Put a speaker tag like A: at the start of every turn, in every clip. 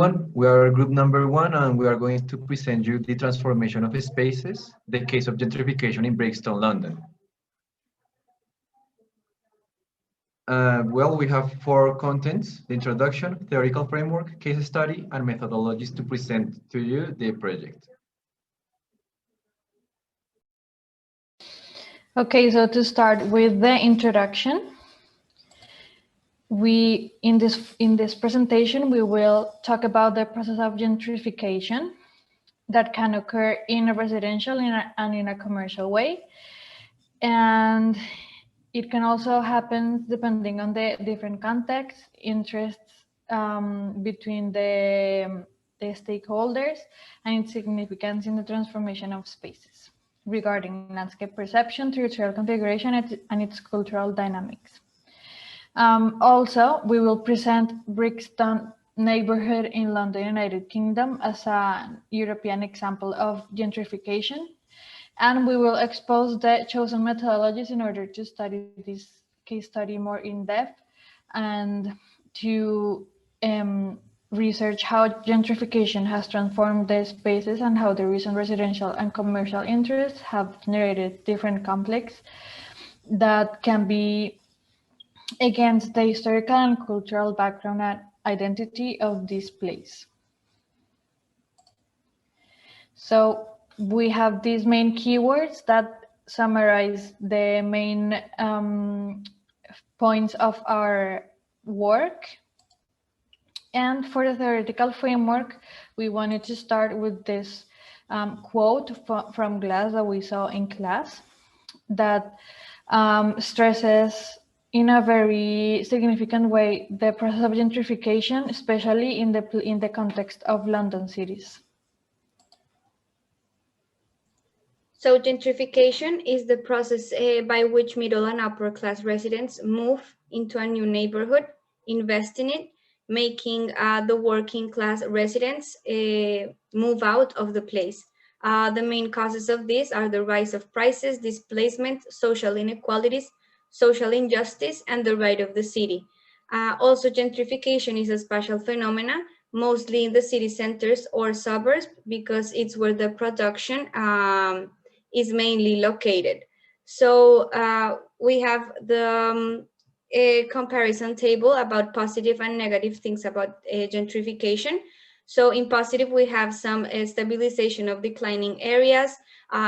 A: everyone, we are group number 1 and we are going to present you the transformation of spaces, the case of gentrification in Brixton, London. Well, we have 4 contents: the introduction, theoretical framework, case study, and methodologies to present to you the project.
B: Okay, so to start with the introduction, in this presentation we will talk about the process of gentrification that can occur in a residential and in a commercial way, and it can also happen depending on the different contexts, interests between the stakeholders, and its significance in the transformation of spaces regarding landscape perception, territorial configuration, and its cultural dynamics. Also, we will present Brixton neighborhood in London, United Kingdom as an European example of gentrification, and we will expose the chosen methodologies in order to study this case study more in depth and to research how gentrification has transformed the spaces and how the recent residential and commercial interests have generated different conflicts that can be against the historical and cultural background and identity of this place. So we have these main keywords that summarize the main points of our work. And for the theoretical framework, we wanted to start with this quote from Glass that we saw in class that stresses in a very significant way the process of gentrification, especially in the context of London cities.
C: So gentrification is the process by which middle and upper class residents move into a new neighborhood, invest in it, making the working class residents move out of the place. The main causes of this are the rise of prices, displacement, social inequalities, social injustice, and the right of the city. Also, gentrification is a spatial phenomena, mostly in the city centers or suburbs, because it's where the production is mainly located. So we have the a comparison table about positive and negative things about gentrification. So in positive, we have some stabilization of declining areas,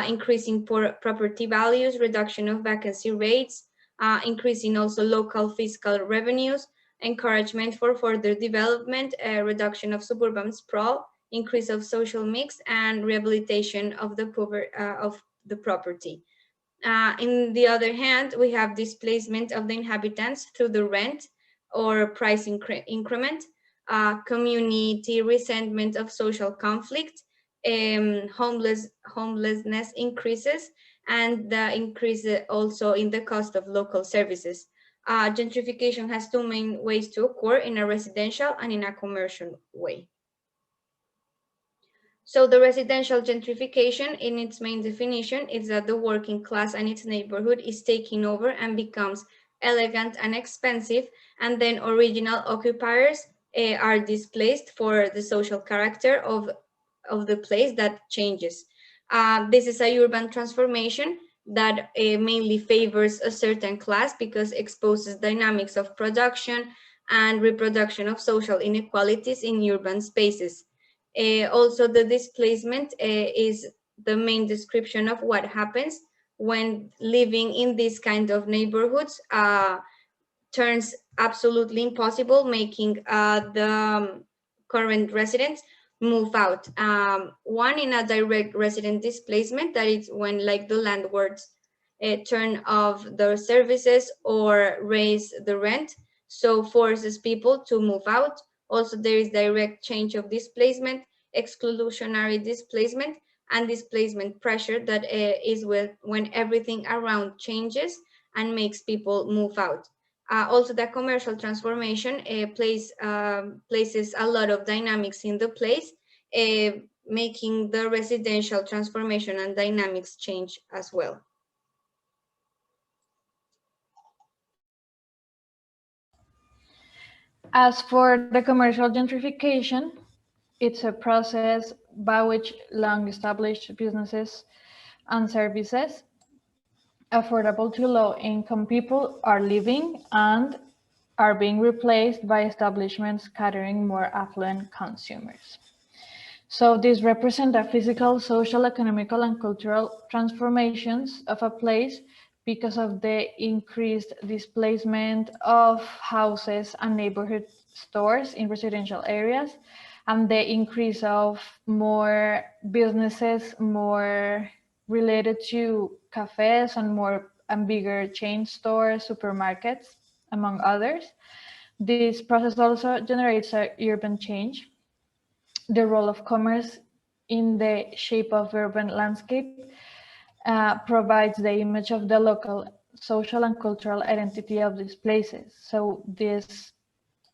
C: increasing property values, reduction of vacancy rates, increasing also local fiscal revenues, encouragement for further development, reduction of suburban sprawl, increase of social mix, and rehabilitation of the property. In the other hand, we have displacement of the inhabitants through the rent or price increment, community resentment of social conflict, homelessness increases, and the increase also in the cost of local services. Gentrification has 2 main ways to occur: in a residential and in a commercial way. So the residential gentrification, in its main definition, is that the working class and its neighborhood is taking over and becomes elegant and expensive, and then original occupiers are displaced for the social character of the place that changes. This is a urban transformation that mainly favors a certain class because it exposes dynamics of production and reproduction of social inequalities in urban spaces. Also, the displacement is the main description of what happens when living in this kind of neighborhoods turns absolutely impossible, making the current residents move out. One, in a direct resident displacement, that is when like the landlords turn off their services or raise the rent, so forces people to move out. Also, there is direct change of displacement, exclusionary displacement, and displacement pressure that is when everything around changes and makes people move out. Also, the commercial transformation places a lot of dynamics in the place, making the residential transformation and dynamics change as well.
B: As for the commercial gentrification, It's a process by which long-established businesses and services affordable to low-income people are living and are being replaced by establishments catering more affluent consumers. So these represent the physical, social, economical, and cultural transformations of a place because of the increased displacement of houses and neighborhood stores in residential areas, and the increase of more businesses, more related to cafes and more and bigger chain stores, supermarkets, among others. This process also generates a urban change. The role of commerce in the shape of urban landscape provides the image of the local social and cultural identity of these places. So this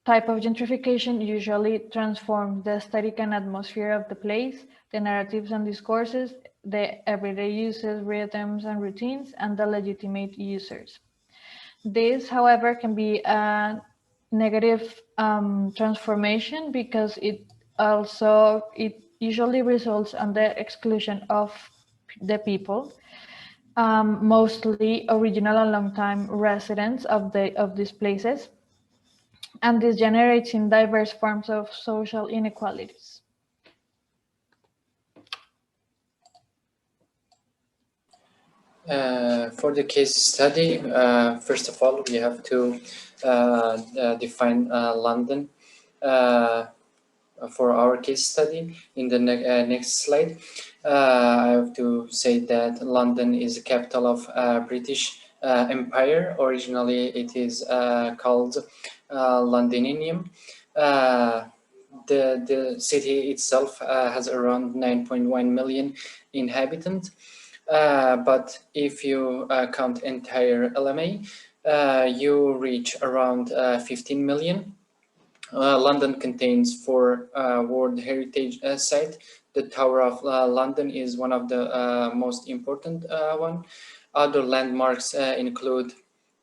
B: type of gentrification usually transforms the aesthetic and atmosphere of the place, the narratives and discourses, the everyday uses, rhythms and routines, and the legitimate users. This, however, can be a negative transformation because it usually results on the exclusion of the people, mostly original and long-time residents of these places, and this generates in diverse forms of social inequalities.
D: For the case study, first of all, we have to define London for our case study. In the next slide, I have to say that London is the capital of British Empire. Originally, it is called Londinium. The city itself has around 9.1 million inhabitants. But if you count entire LMA, you reach around 15 million. London contains 4 World Heritage sites. The Tower of London is one of the most important one. Other landmarks include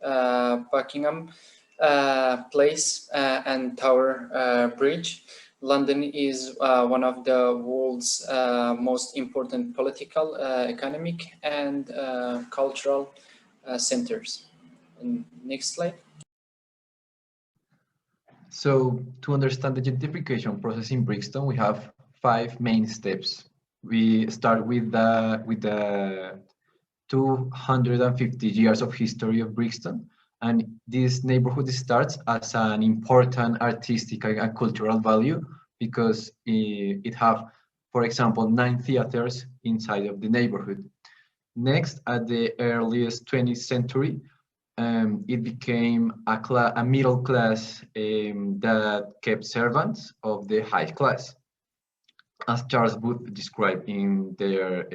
D: Buckingham Place and Tower Bridge. London is one of the world's most important political, economic, and cultural centers. And next slide.
A: So to understand the gentrification process in Brixton, we have 5 main steps. We start with the 250 years of history of Brixton, and this neighborhood starts as an important artistic and cultural value because it have, for example, 9 theaters inside of the neighborhood. Next, at the earliest 20th century, it became a middle class that kept servants of the high class, as Charles Booth described in their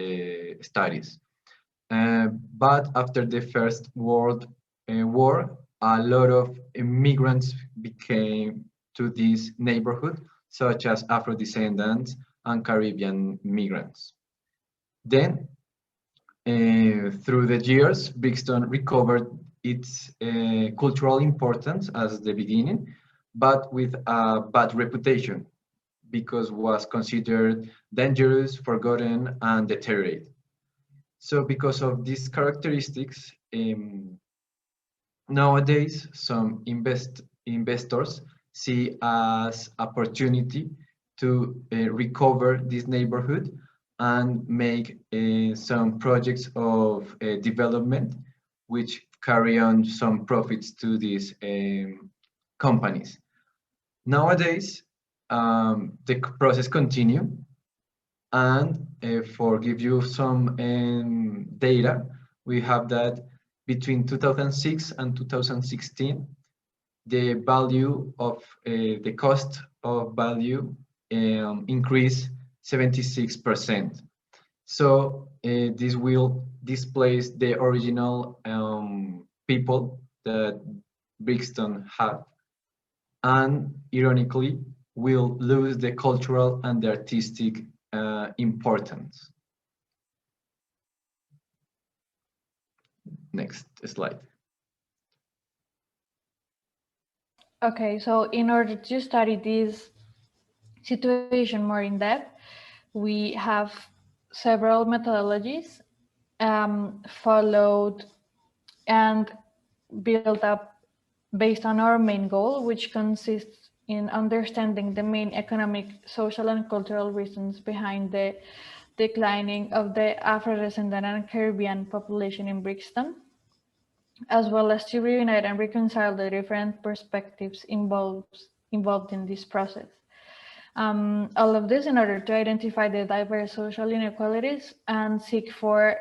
A: studies. But after the First World War, a lot of immigrants became to this neighborhood, such as Afro-descendants and Caribbean migrants. Then, through the years, Brixton recovered its cultural importance as the beginning, but with a bad reputation because was considered dangerous, forgotten, and deteriorated. So because of these characteristics, nowadays some investors see as opportunity to recover this neighborhood and make some projects of development which carry on some profits to these companies. Nowadays, the process continue, and for give you some data, we have that between 2006 and 2016, the value of the cost of value increased 76%. So this will displace the original people that Brixton had, and ironically will lose the cultural and the artistic importance. Next slide.
B: Okay, so in order to study this situation more in depth, we have several methodologies followed and built up based on our main goal, which consists in understanding the main economic, social, and cultural reasons behind the declining of the Afro-descendant and Caribbean population in Brixton, as well as to reunite and reconcile the different perspectives involved in this process. All of this in order to identify the diverse social inequalities and seek for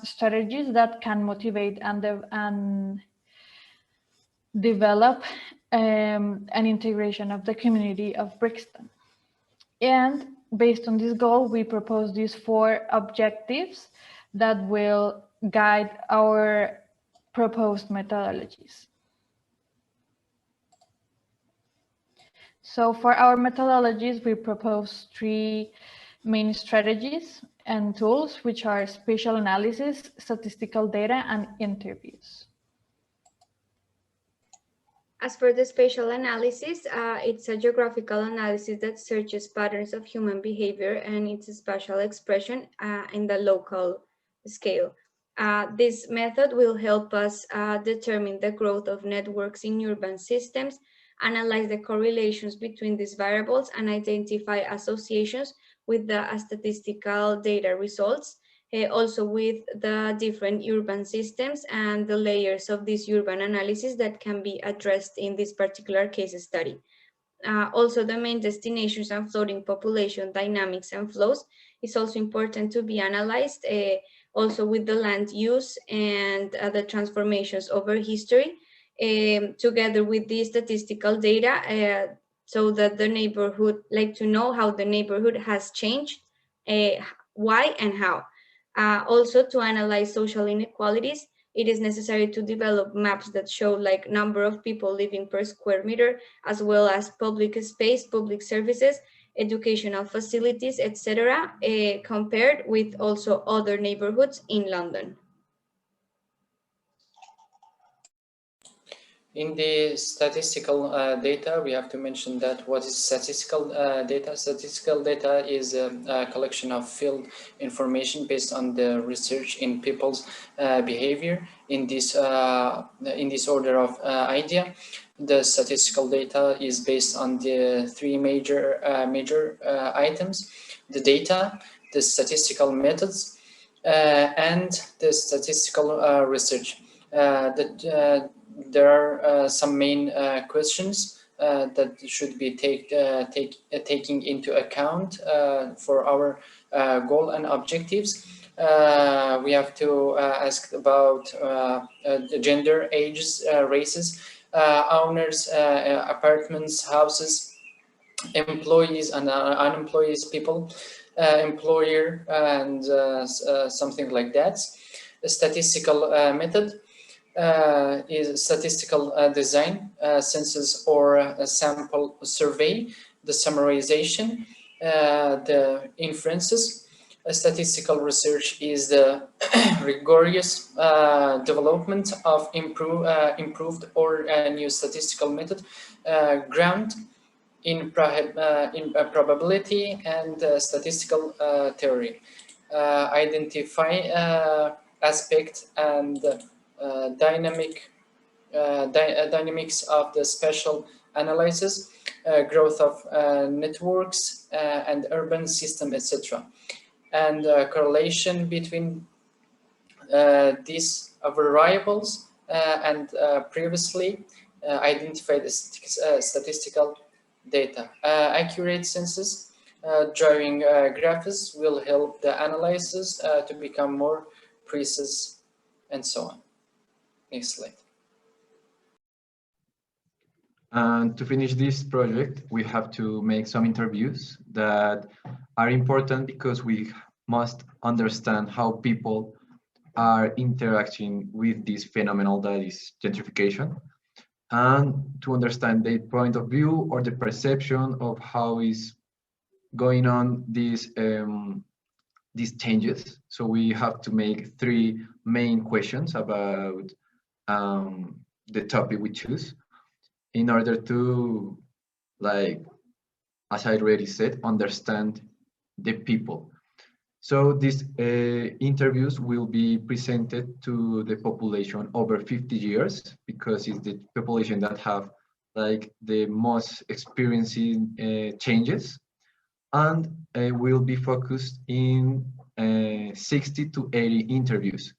B: strategies that can motivate and develop an integration of the community of Brixton. And based on this goal, we propose these 4 objectives that will guide our proposed methodologies. So for our methodologies, we propose 3 main strategies and tools, which are spatial analysis, statistical data, and interviews.
C: As for the spatial analysis, it's a geographical analysis that searches patterns of human behavior and its spatial expression in the local scale. This method will help us determine the growth of networks in urban systems, analyze the correlations between these variables, and identify associations with the statistical data results, also with the different urban systems and the layers of this urban analysis that can be addressed in this particular case study. Also, the main destinations and floating population dynamics and flows is also important to be analyzed, also with the land use and the transformations over history, together with the statistical data, so that the neighborhood, like to know how the neighborhood has changed, why and how. Also, to analyze social inequalities, it is necessary to develop maps that show like number of people living per square meter, as well as public space, public services, educational facilities, etc., compared with also other neighborhoods in London.
D: In the statistical data, we have to mention that what is statistical data? Statistical data is a collection of field information based on the research in people's behavior. In this order of idea, the statistical data is based on the 3 major items: the data, the statistical methods, and the statistical research. There are some main questions that should be taking into account for our goal and objectives. We have to ask about the gender, ages, races, owners, apartments, houses, employees and unemployed people, employer, and something like that. A statistical method is statistical design, census or a sample survey, the summarization, the inferences. Statistical research is the rigorous development of improved or new statistical method ground in probability and statistical theory. Identify aspect and dynamics of the spatial analysis, growth of networks and urban system, etc. And correlation between these variables and previously identified statistical data. Accurate census drawing graphs will help the analysis to become more precise, and so on. Next slide.
A: And to finish this project, we have to make some interviews that are important because we must understand how people are interacting with this phenomenon that is gentrification, and to understand their point of view or the perception of how is going on these changes. So we have to make 3 main questions about the topic we choose in order to as I already said, understand the people. So these interviews will be presented to the population over 50 years because it's the population that have like the most experiencing changes, and will be focused in 60 to 80 interviews.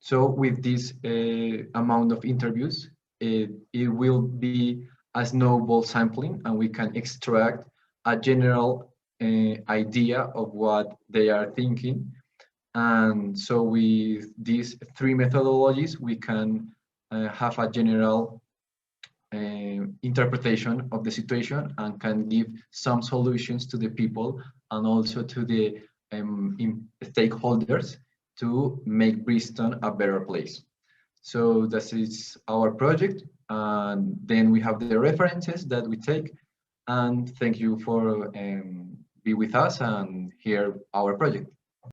A: So with this amount of interviews, it will be a snowball sampling, and we can extract a general idea of what they are thinking. And so with these three methodologies, we can have a general interpretation of the situation and can give some solutions to the people and also to the stakeholders to make Bristol a better place. So that is our project, and then we have the references that we take. And thank you for be with us and hear our project.